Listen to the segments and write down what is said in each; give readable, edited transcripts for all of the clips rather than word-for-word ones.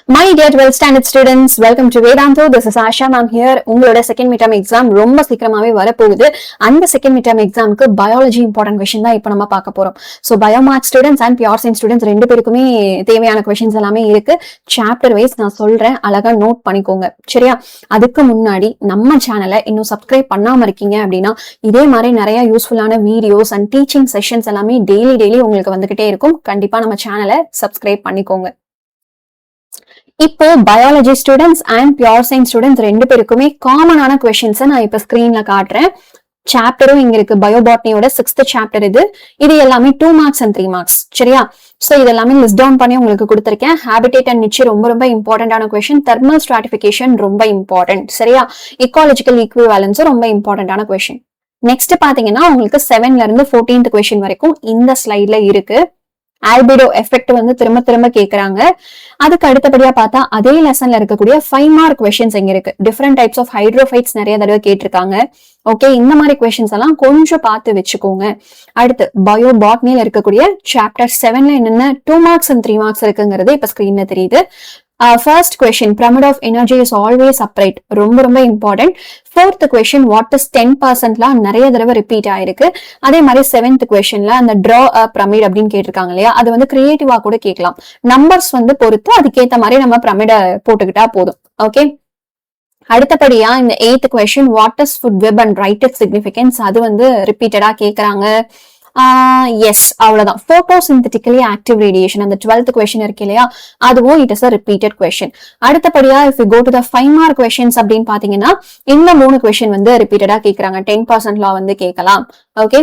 My dear 12th standard students, welcome to Vedantu. This is Asha ma'am here. உங்களோட second mid term exam ரொம்ப சீக்கிரமாவே வரப்போகுது. அந்த second mid term எக்ஸாமுக்கு biology important question தான் இப்போ நம்ம பார்க்க போறோம். So biomaths students and pure science students ரெண்டு பேருக்குமே தேவையான கொஸ்டின்ஸ் எல்லாமே இருக்கு. சாப்டர் வைஸ் நான் சொல்றேன், அழகா நோட் பண்ணிக்கோங்க சரியா. அதுக்கு முன்னாடி நம்ம சேனலை இன்னும் சப்ஸ்கிரைப் பண்ணாம இருக்கீங்க அப்படின்னா இதே மாதிரி நிறைய யூஸ்ஃபுல்லான வீடியோஸ் அண்ட் டீச்சிங் செஷன்ஸ் எல்லாமே டெய்லி உங்களுக்கு வந்துகிட்டே இருக்கும். கண்டிப்பா நம்ம சேனலை சப்ஸ்கிரைப் பண்ணிக்கோங்க. இப்போ biology students and pure science students ரெண்டு பேருக்குமே காமனான கொஸ்டின்ஸ் நான் இப்ப ஸ்கிரீன்ல காட்டுறேன். சாப்டரும் இங்க இருக்கு, பயோபாட்னியோட 6th சாப்டர் இது எல்லாமே 2 marks and 3 marks சரியா. சோ இது எல்லாமே லிஸ்ட் டவுன் பண்ணி உங்களுக்கு கொடுத்திருக்கேன். ஹேபிடேட் அண்ட் நிச்சு ரொம்ப இம்பார்ட்டன்டான கொஸ்டின். தெர்மல் ஸ்ட்ராட்டிபிகேஷன் ரொம்ப இம்பார்ட்டன்ட் சரியா. இக்காலஜிக்கல் ஈக்விவாலன்ஸ் ரொம்ப இம்பார்ட்டன்டான கொஸ்டின். நெக்ஸ்ட் பாத்தீங்கன்னா உங்களுக்கு 7ல இருந்து 14th கொஸ்டின் வரைக்கும் இந்த ஸ்லைட்ல இருக்கு. ஆல்பிடோ எஃபெக்ட் திரும்ப கேக்குறாங்க. அதுக்கு அடுத்தபடியா பார்த்தா அதே லெசன்ல இருக்கக்கூடிய 5 mark கொஸ்டின்ஸ் எங்க இருக்கு. டிஃபரெண்ட் டைப்ஸ் ஆஃப் ஹைட்ரோஃபைட்ஸ் நிறைய தடவை கேட்டிருக்காங்க. ஓகே, இந்த மாதிரி கொஸ்டின்ஸ் எல்லாம் கொஞ்சம் பார்த்து வச்சுக்கோங்க. அடுத்து பயோபாட்னில இருக்கக்கூடிய சாப்டர் 7ல என்னென்ன 2 marks and 3 marks இருக்குங்கிறது இப்ப ஸ்கிரீன்ல தெரியுது. First question, pyramid of energy is always upright ரொம்ப important. 4th question, what is 10% நிறைய தடவை ரிப்பீட் ஆயிருக்கு. அதே மாதிரி 7th கொஸ்டின்ல அந்த டிரா அ பிரமிட் அப்படின்னு கேட்டிருக்காங்க இல்லையா, அது கிரியேட்டிவா கூட கேட்கலாம். நம்பர்ஸ் பொறுத்து அதுக்கேத்த மாதிரி நம்ம பிரமிட போட்டுக்கிட்டா போதும். ஓகே, அடுத்தபடியா இந்த 8th question, what is food web and right it significance, அது ரிப்பீட்டடா கேக்குறாங்க. எஸ், அவ்வளவுதான். போட்டோசிந்தட்டிக்கலி ஆக்டிவ் ரேடியேஷன் அந்த 12th கொஸ்டின் இருக்கு இல்லையா, அதுவும் it is a repeated question. அடுத்தபடியா if you go to the 5 mark questions அப்படின்னு பாத்தீங்கன்னா இந்த 3 கொஸ்டின் ரிப்பீட்டடா கேக்குறாங்க. 10% லா கேட்கலாம். ஓகே,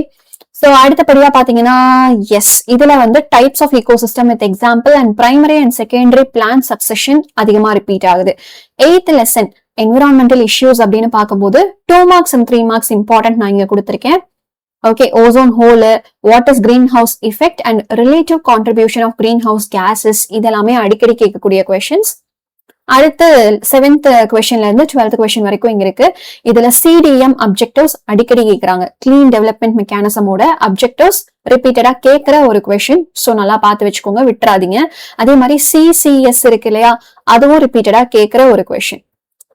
சோ அடுத்தபடியா பாத்தீங்கன்னா எஸ், இதுல types of ecosystem with example and primary and secondary plant succession அதிகமா ரிப்பீட் ஆகுது. 8th லெசன் என்விரான்மெண்டல் இஷ்யூஸ் அப்படின்னு பார்க்கும்போது 2 marks and 3 marks இம்பார்ட்டன்ட் நான் இங்க கொடுத்திருக்கேன். Okay, ozone hole, what is green house effect and relative contribution of green house gases, இதெல்லாமே அடிக்கடி கேட்கக்கூடிய கொஸ்டின்ஸ். அடுத்து 7th கொஸ்டின்ல இருந்து 12th கொஸ்டின் வரைக்கும் இங்க இருக்கு. இதுல சிடிஎம் அப்ஜெக்டிவ்ஸ் அடிக்கடி கேட்கறாங்க. கிளீன் டெவலப்மெண்ட் மெக்கானிசமோட அப்ஜெக்டிவ்ஸ் ரிப்பீட்டடா கேட்கிற ஒரு கொஸ்டின். சோ நல்லா பார்த்து வச்சுக்கோங்க, விட்டுறாதீங்க. அதே மாதிரி சிசிஎஸ் இருக்கு இல்லையா, அதுவும் ரிப்பீட்டடா கேட்கிற ஒரு கொஸ்டின்.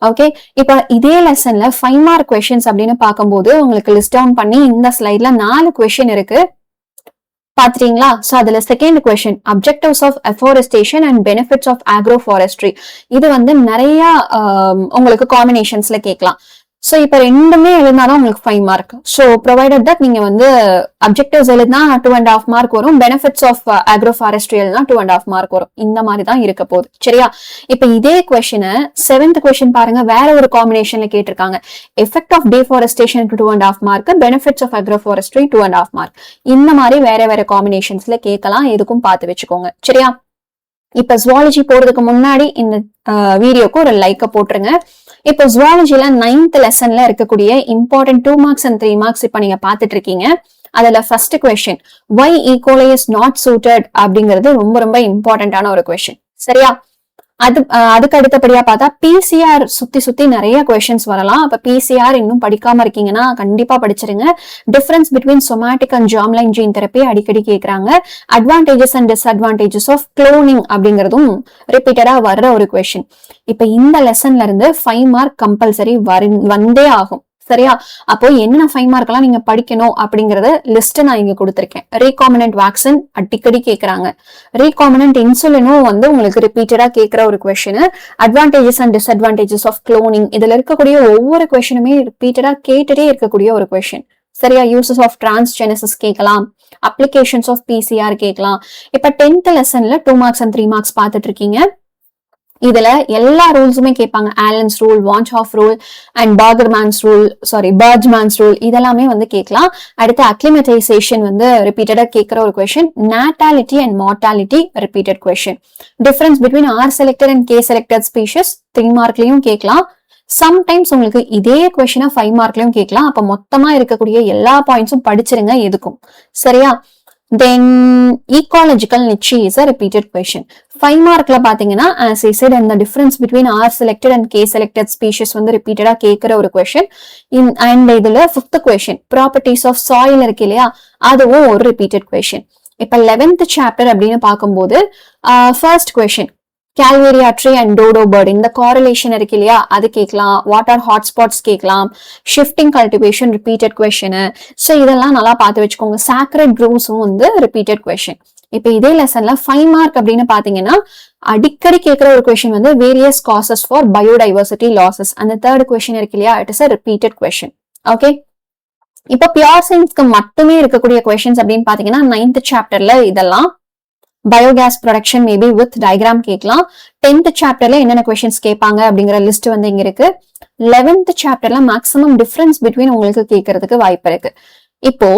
ஓகே, இப்ப இதே லெசன்ல 5 mark கொஸ்டின்ஸ் அப்படின்னு பார்க்கும்போது உங்களுக்கு லிஸ்ட் டவுன் பண்ணி இந்த ஸ்லைட்ல 4 கொஸ்டின் இருக்கு பாத்துறீங்களா. சோ அதுல second question, objectives of afforestation and benefits of agro forestry, இது நிறைய உங்களுக்கு காம்பினேஷன்ஸ்ல கேட்கலாம். சோ இப்ப ரெண்டுமே எழுதினாதான் உங்களுக்கு 5 mark. சோ ப்ரொவைடட் தட் நீங்க அப்ஜெக்டிவ்ஸ் எழுதினா 2.5 mark வரும், பெனிஃபிட்ஸ் ஆஃப் ஆக்ரோ ஃபாரஸ்ட்ரி எழுதினா 2.5 mark வரும். இந்த மாதிரி தான் இருக்க போகுது சரியா. இப்ப இதே கொஸ்டினை 7th கொஸ்டின் பாருங்க, வேற ஒரு காம்பினேஷன்ல கேட்டிருக்காங்க. Effect of deforestation 2.5 mark, benefits of agro forestry 2.5 mark. இந்த மாதிரி வேற காம்பினேஷன்ஸ்ல கேட்கலாம். எதுக்கும் பார்த்து வச்சுக்கோங்க சரியா. இப்ப ஜுவாலஜி போறதுக்கு முன்னாடி இந்த வீடியோக்கு ஒரு லைக்க போட்டுருங்க. இப்போ ஜுவாலஜில 9th லெசன்ல இருக்கக்கூடிய இம்பார்ட்டன்ட் 2 marks and 3 marks இப்ப நீங்க பாத்துட்டு இருக்கீங்க. அதுல first question, why E. coli is not suited அப்படிங்கிறது ரொம்ப இம்பார்ட்டன்டான ஒரு கொஸ்டின் சரியா. அதுக்கு அடுத்தபடியா பார்த்தா பிசிஆர் சுத்தி நிறைய கொஸ்டின்ஸ் வரலாம். அப்ப பிசிஆர் இன்னும் படிக்காம இருக்கீங்கன்னா கண்டிப்பா படிச்சிருங்க. Difference between somatic and germline gene therapy அடிக்கடி கேக்குறாங்க. Advantages and disadvantages of cloning அப்படிங்கிறதும் ரிப்பீட்டடா வர்ற ஒரு கொஸ்டின். இப்ப இந்த லெசன்ல இருந்து 5 mark கம்பல்சரி வந்தே ஆகும் சரியா. அப்போ என்ன 5 mark எல்லாம் நீங்க படிக்கணும் அப்படிங்கறத லிஸ்ட் நான் இங்க கொடுத்திருக்கேன். ரீகாமினன்ட் வேக்சின் அடிக்கடி கேக்குறாங்க. ரீகாமினன்ட் இன்சுலினும் உங்களுக்கு ரிப்பீட்டடா கேட்கிற ஒரு question. Advantages and disadvantages of cloning, இதுல இருக்கக்கூடிய ஒவ்வொரு கொஸ்டினுமே ரிப்பீட்டடா கேட்டுட்டே இருக்கக்கூடிய ஒரு கொஸ்டின் சரியா. யூசஸ் ஆஃப் டிரான்ஸ்ஜெனிசிஸ் கேட்கலாம். அப்ளிகேஷன்ஸ் ஆஃப் பிசிஆர் கேட்கலாம். இப்ப 10th லெசன்ல 2 marks and 3 marks பாத்துட்டு இருக்கீங்க. இதுல எல்லா ரூல்ஸுமே கேட்பாங்க. Allen's rule, van't Hoff rule and Bergmann's rule இதெல்லாமே கேட்கலாம். அடுத்து அக்ளிமடைசேஷன் ரிப்பீட்டடா கேட்கிற ஒரு question. Natality and mortality repeated question. Difference between r selected and K selected species 3 markலயும் கேட்கலாம். சம்டைம்ஸ் உங்களுக்கு இதே கொஸ்டினை 5 markலயும் கேட்கலாம். அப்ப மொத்தமா இருக்கக்கூடிய எல்லா பாயிண்ட்ஸும் படிச்சிருங்க எதுக்கும் சரியா. Then ecological niche is a repeated question. 5 markல பாத்தீங்கன்னா as I said, and the difference between R selected and K selected species repeated கேக்குற ஒரு question. And இதுல 5th question, properties of soil இருக்கு இல்லையா, அதுவும் ஒரு repeated question. இப்ப 11th chapter அப்படின்னு பார்க்கும்போது first question, Calvaria tree and dodo bird இந்த correlation இருக்கு இல்லையா, அது கேட்கலாம். What are hotspots கேட்கலாம். Shifting cultivation repeated question. So இதெல்லாம் நல்லா பார்த்து வச்சுக்கோங்க. Sacred groves வந்து repeated question. இப்ப இதே லெசன்ல 5 மார்க் அப்படின்னு பாத்தீங்கன்னா அடிக்கடி கேட்கிற ஒரு கொஸ்டின் வந்து various causes for biodiversity losses. அந்த தேர்ட் கொஸ்டின் இருக்கு இல்லையா, it is a repeated question. Okay, இப்ப பியூர் சயின்ஸ்க்கு மட்டுமே இருக்கக்கூடிய கொஸ்டின்ஸ் அப்படின்னு பாத்தீங்கன்னா 9th சாப்டர்ல இதெல்லாம் biogas production maybe with diagram கேட்கலாம். 10th சாப்டர்ல என்னென்ன கொஸ்டின்ஸ் கேட்பாங்க அப்படிங்கிற லிஸ்ட் வந்து இங்க இருக்கு. 11th சாப்டர்ல மேக்ஸிமம் டிஃபரன்ஸ் பிட்வீன் உங்களுக்கு கேட்கறதுக்கு வாய்ப்பு இருக்கு. இப்போ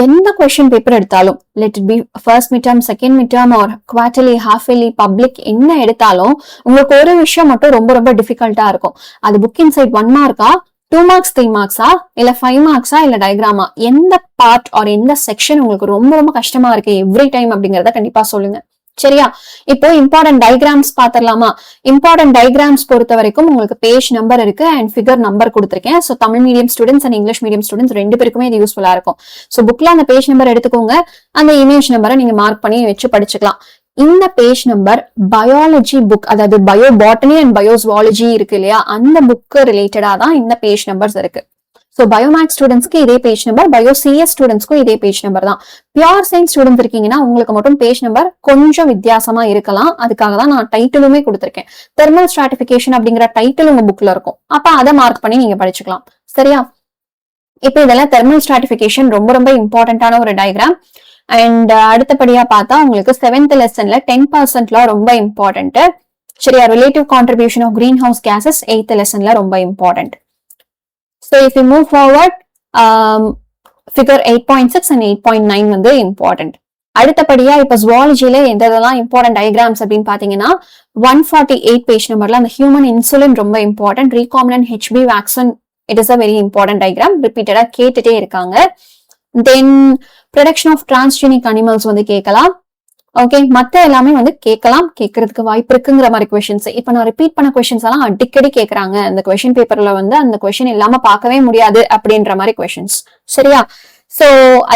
எந்த கொஸ்டின் பேப்பர் எடுத்தாலும், let it be first mid term, second mid term or quarterly, half yearly, public, என்ன எடுத்தாலும் உங்களுக்கு ஒரு விஷயம் மட்டும் ரொம்ப ரொம்ப டிஃபிகல்ட்டா இருக்கும். அது புக் இன்சைட் 1 மார்க்கா, 2 மார்க்ஸ், 3 மார்க்ஸா, இல்ல 5 மார்க்ஸா, இல்ல டயக்ராமா, எந்த பார்ட் ஆர் எந்த செக்ஷன் உங்களுக்கு ரொம்ப ரொம்ப கஷ்டமா இருக்கு எவ்ரி டைம் அப்படிங்கறத கண்டிப்பா சொல்லுங்க. சரியா? இப்போ இம்பார்ட்டன்ட் டயக்ராம்ஸ் பாத்திரலாமா? இம்பார்ட்டன்ட் டயக்ராம்ஸ் பொறுத்த வரைக்கும் உங்களுக்கு பேஜ் நம்பர் இருக்கு அண்ட் ஃபிகர் நம்பர் கொடுத்திருக்கேன். So Tamil medium students and English medium students ரெண்டு பேருக்குமே இது யூஸ்ஃபுல்லா இருக்கும். சோ புக்ல அந்த பேஜ் நம்பர் எடுத்துக்கோங்க, அந்த இமேஜ் நம்பரை நீங்க மார்க் பண்ணி வச்சு படிச்சுக்கலாம். இந்த பேஜ் நம்பர் பயாலஜி புக், அதாவது பயோ பாட்டனி அண்ட் பயோசுவாலஜி இருக்கு இல்லையா, அந்த புக்கு ரிலேட்டடா தான் இந்த பேஜ் நம்பர்ஸ் இருக்கு. சோ பயோமேக்ஸ் ஸ்டூடெண்ட்ஸ்க்கு இதே பேஜ் நம்பர், பயோ சிஎஸ் ஸ்டூடெண்ட்ஸ்க்கும் இதே பேஜ் நம்பர் தான். பியூர் சயின்ஸ் ஸ்டூடெண்ட்ஸ் இருக்கீங்கன்னா உங்களுக்கு மட்டும் பேஜ் நம்பர் கொஞ்சம் வித்தியாசமா இருக்கலாம். அதுக்காக தான் நான் டைட்டிலுமே கொடுத்திருக்கேன். தெர்மல் ஸ்ட்ராட்டிபிகேஷன் அப்படிங்கிற டைட்டில் உங்க புக்ல இருக்கும், அப்ப அதை மார்க் பண்ணி நீங்க படிச்சுக்கலாம். சரியா? இப்ப இதெல்லாம் தெர்மல் ஸ்ட்ராட்டிபிகேஷன் ரொம்ப ரொம்ப இம்பார்ட்டன்டான ஒரு டயக்ராம். அண்ட் அடுத்தபடியா பார்த்தா உங்களுக்கு 7th லெசன்ல 10% ரொம்ப இம்பார்ட்டன்ட். சரியா? Relative contribution of green house gases 8th லெசன்ல ரொம்ப important. So if you move forward, figure 8.6 and 8.9 வந்து important. அடுத்தபடியா இப்ப ஜுவாலஜில எந்தெல்லாம் இம்பார்ட்டன்ட் டயக்ராம்ஸ் அப்படின்னு பாத்தீங்கன்னா 148 பேஜ் நம்பர்ல அந்த ஹியூமன் இன்சுலின் ரொம்ப important. Recombinant HB vaccine, it is a very important diagram, ரிப்பீட்டடா கேட்டுட்டே இருக்காங்க. Then production of transgenic animals வந்து கேட்கலாம். ஓகே, மத்த எல்லாமே வந்து கேட்கறதுக்கு வாய்ப்பு இருக்குங்கிற மாதிரி கொஸ்டின்ஸ். இப்ப நான் ரிப்பீட் பண்ண கொஸ்டின்ஸ் எல்லாம் அடிக்கடி கேட்கறாங்க. அந்த கொஸ்டின் பேப்பர்ல வந்து அந்த கொஸ்டின் இல்லாம பார்க்கவே முடியாது அப்படின்ற மாதிரி கொஸ்டின்ஸ். சரியா? So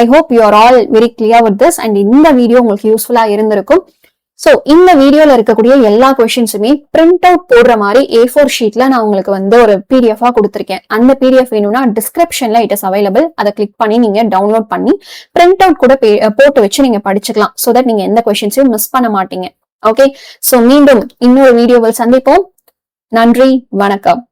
I hope you are all very clear with this and இந்த வீடியோ உங்களுக்கு யூஸ்ஃபுல்லா இருந்திருக்கும். சோ இந்த வீடியோல இருக்கக்கூடிய எல்லா கொஸ்டின்ஸுமே பிரிண்ட் அவுட் போடுற மாதிரி A4 ஷீட்ல நான் உங்களுக்கு வந்து ஒரு PDF-ஆ கொடுத்திருக்கேன். அந்த PDF வேணும்னா டிஸ்கிரிப்ஷன்ல இட் இஸ் அவைலபிள். அதை கிளிக் பண்ணி நீங்க டவுன்லோட் பண்ணி பிரிண்ட் அவுட் கூட போட்டு வச்சு நீங்க படிச்சுக்கலாம். சோ தட் நீங்க எந்த கொஸ்டின்ஸையும் மிஸ் பண்ண மாட்டீங்க. ஓகே, சோ மீண்டும் இன்னொரு வீடியோவில் சந்திப்போம். நன்றி, வணக்கம்.